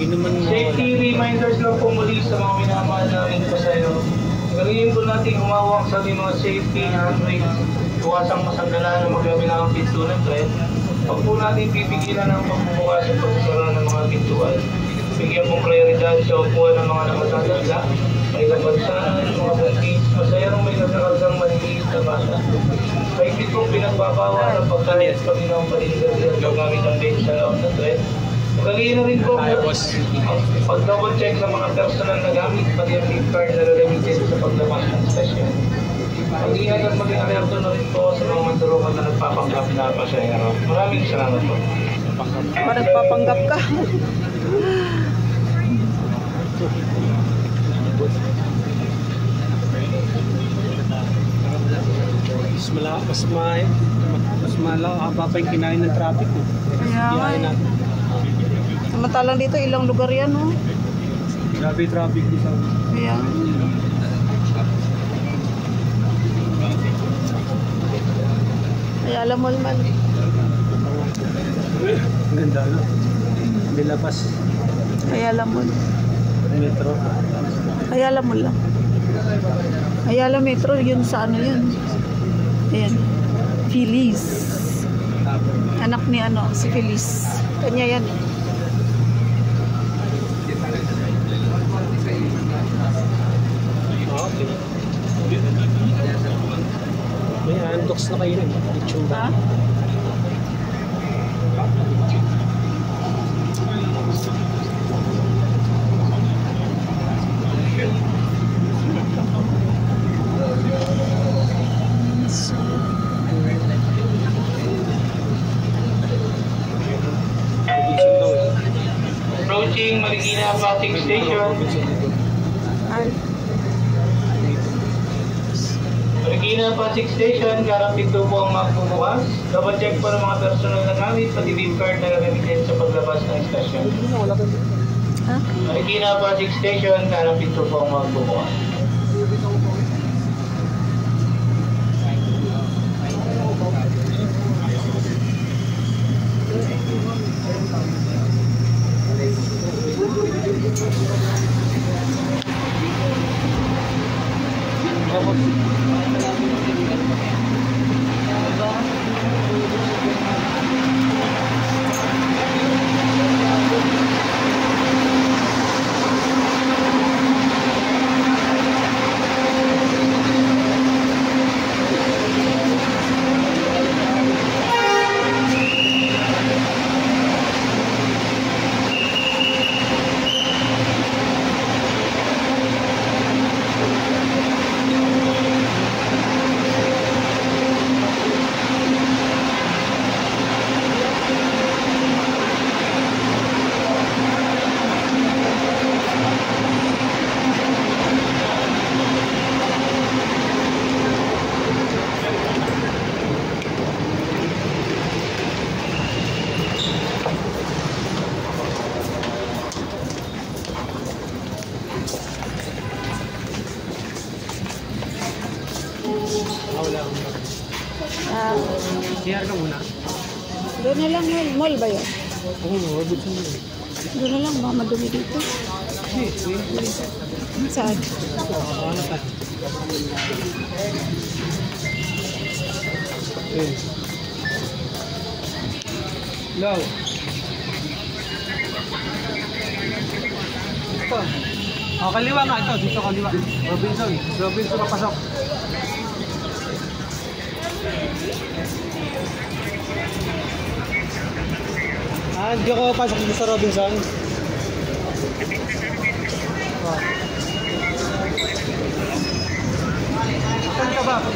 Safety reminders lang po muli sa mga minamahal namin pasayo. Gawin po natin humawak sa ating mga safety handrails. Buwasang masanggalaan na maglabi na ang pinto ng tren. Pag po natin pipigilan ang pagbubukas at pagsasara ng mga pintuan. Bigyan pong prioridad sa upuan ng mga nakasasagla. May labansanan, mga buntis, masayang may nagkakaldang maliliit na bata. Kahit pong pinagbabawal ang pagkalit pag inang palindag at gamit ang bench sa loob ng tren. Magaliin na rin po ang pag-double check sa mga personal na gamit pati ang gift card na lalamitin sa paglabas ng stasyon. Mag-iingat at maging alerto na rin po sa mga mandurukan na nagpapanggap na pasahero. Maraming salamat po. Nagpapanggap ka. Mas malaba pa yung kinain ng traffic. Kaya samantalang dito ilang lugar yan, oh. Grabe traffic dito. Kaya alam mo naman. Ganda na. Bilapas. Ayala mo. Metro. Ayala mo lang. Ayala Metro, yun sa ano yun. Ayan. Feliz. Anak ni si Feliz. Kanya yan. Okay. May unbox na kayo rin. Ha? Approaching Marikina Pasig Station. Marikina Pasig Station, karapit po ang magbubukas. Double check po ng mga personal na gamit, pati gift card na gagamitin sa paglabas ng istasyon. Marikina Pasig Station, karapit po ang magbubukas. CR ka muna. Doon na lang yun. Mall ba yun? Oo, Robertson yun. Doon na lang. Baka madumi dito. Saan? Ano pa? Hello. Ito. Oh, kaliwa nga ito. Dito kaliwa. Robinson papasok. Hindi ako pasok dito sa Robinson.